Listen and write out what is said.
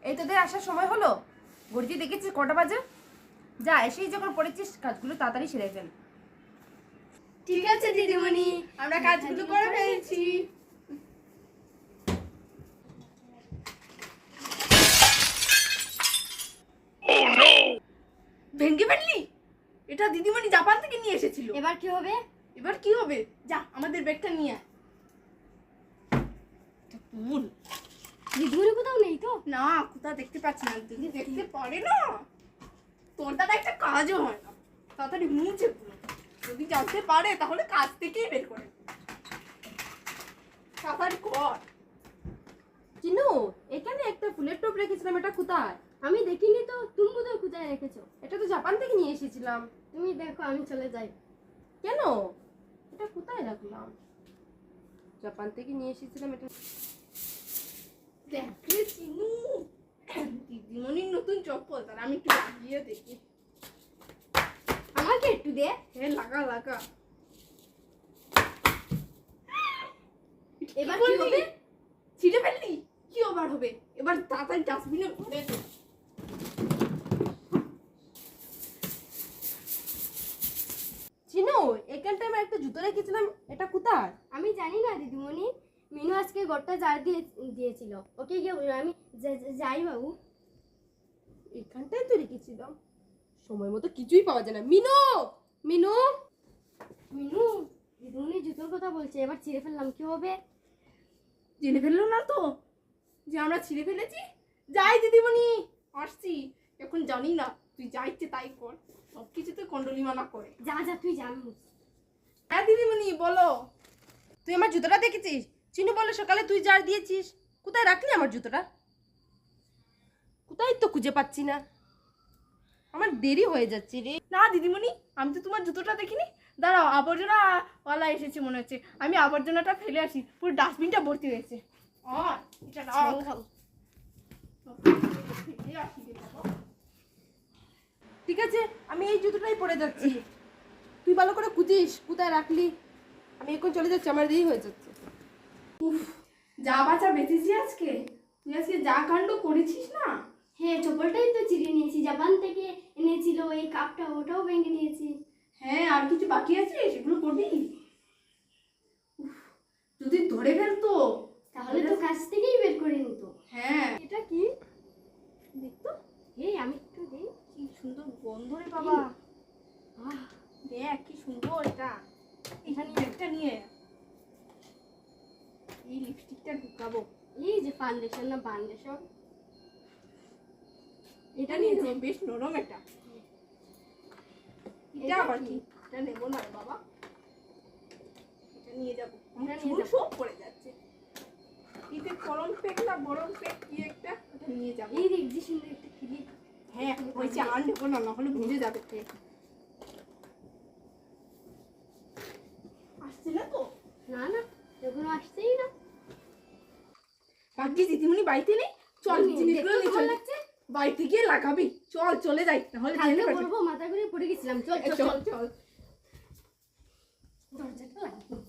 এই তোদের আসার সময় হলো? ঘড়িতে দেখেছিস কটা বাজে? যা, এসেই যখন পড়েছিস কাজগুলো তাড়াতাড়ি সেরে ফেল। ঠিক আছে দিদিমণি, আমরা কাজগুলো করে ফেলছি। ভেঙ্গে ফেললি? এটা দিদিমণি জাপান থেকে নিয়ে এসেছিল। এবার কি হবে? এবার কি হবে? যা আমাদের ব্যাগটা নিয়ে আয়। ভুল দিদিমণি কোথাও নেই তো? না, কোথাও দেখতে পাচ্ছি না। যদি দেখতে পারে না, তোর দ্বারা একটা কাজও হয় না। তাড়াতাড়ি মুছে পুরো। যদি জানতে পারে তাহলে কাজ থেকেই বের করে। তাড়াতাড়ি কর। চিনু, এখানে একটা ফুলের টোপ রেখেছিলাম, এটা কোথায়? আমি দেখিনি তো, তুমি কোথাও কোথায় রেখেছো? এটা তো জাপান থেকে নিয়ে এসেছিলাম। তুমি দেখো, আমি চলে যাই। কেন? এটা কোথায় রাখলাম? জাপান থেকে নিয়ে এসেছিলাম এটা। দেখ রে চিনু, দিদিমণির নতুন চপ্পল, তার আমি একটু লাগিয়ে দেখি। আমাকে একটু দে। হ্যাঁ, লাগা লাগা। এবার কি হবে? ছিঁড়ে ফেললি? কি আবার হবে? এবার তাড়াতাড়ি ডাস্টবিনে ভরে দে। চিনু, এখানটায় আমি একটা জুতো রেখেছিলাম, এটা কোথায়? আমি জানি না দিদিমণি, মিনু আজকে ঘরটা ঝাড় দিয়েছিল। ওকে গিয়ে আমি যাই বাবু। এখানটায় তো রেখেছিলাম, সময় মতো কিছুই পাওয়া যায় না। মিনু, মিনু, মিনু, দিদিমণি জুতোর কথা বলছে, এবার ছিঁড়ে ফেললাম, কি হবে? জেনে ফেললো না তো যে আমরা ছিঁড়ে ফেলেছি? যাই দিদিমণি, আসছি। এখন জানি না, তুই যা ইচ্ছে তাই কর। সবকিছুতে কন্ডলি মানা করে। যা যা, তুই জানিস। হ্যাঁ দিদিমণি, বলো। তুই আমার জুতোটা দেখেছিস? চিনু বলে সকালে তুই ঝাড় দিয়েছিস, কোথায় রাখলি আমার জুতোটা? কোথায় তো খুঁজে পাচ্ছি না, আমার দেরি হয়ে যাচ্ছে রে। না দিদিমণি, আমি তো তোমার জুতোটা দেখিনি। দাঁড়াও, আবর্জনাওয়ালা এসেছে মনে হচ্ছে। আমি আবর্জনাটা ফেলে আসি, পুরো ডাস্টবিনটা ভর্তি হয়েছে। এটা রাখ। ফেলে আসি রে বাবা। ঠিক আছে, আমি এই জুতোটাই পরে যাচ্ছি, তুই ভালো করে খুঁজিস কোথায় রাখলি। আমি এখন চলে যাচ্ছি, আমার দেরি হয়ে যাচ্ছে। যা বাঁচা বেঁচেছি আজকে। তুই আজকে যা কাণ্ড করেছিস না। হ্যাঁ, চপ্পলটাই তো চিড়ে নিয়েছি, জাপান থেকে এনেছিল। এই কাপটা, ওটাও ভেঙে নিয়েছি। হ্যাঁ, আর কিছু বাকি আছে, সেগুলো করবি। যদি ধরে ফেলতো তাহলে তো কাছ থেকেই বের করে নিত। হ্যাঁ। এটা কি দেখতো এই, আমি একটু দেই। কি সুন্দর গন্ধ রে বাবা। আহ, দেখ কি সুন্দর এটা। এখানে একটা নিয়ে এই লিপস্টিকটা ঢুকাবো। এই যে ফাউন্ডেশন না ফাউন্ডেশন, এটা নিয়েছে, বেশ নরম এটা। এটা এটা আবার কি? কি? এটা নেবো না রে বাবা, এটা নিয়ে যাবো। এটা নিয়ে চুল যাবো। সব পড়ে যাচ্ছে। এটা গরম পেক না বরম পেক কি একটা, ওটা নিয়ে যাবো। এই দেখ যে সুন্দর একটা ক্লিপ। হ্যাঁ, হয়েছে, আর নেবো না, নাহলে ভেঙে যাবে। আসছে না তো? না না, এগুলো আসছেই না। ভাগ্যিস দিদিমণি বাড়িতে নেই। চল, জিনিসগুলো দেখতে নিয়ে ভালো চল। লাগছে। বাড়িতে গিয়ে লাগাবি। চল, চলে যাই, নাহলে কালকে জেনে বলবো মাথা ঘুরে পড়ে গেছিলাম। চল চল চল চল, চল। দরজাটা লাগিয়ে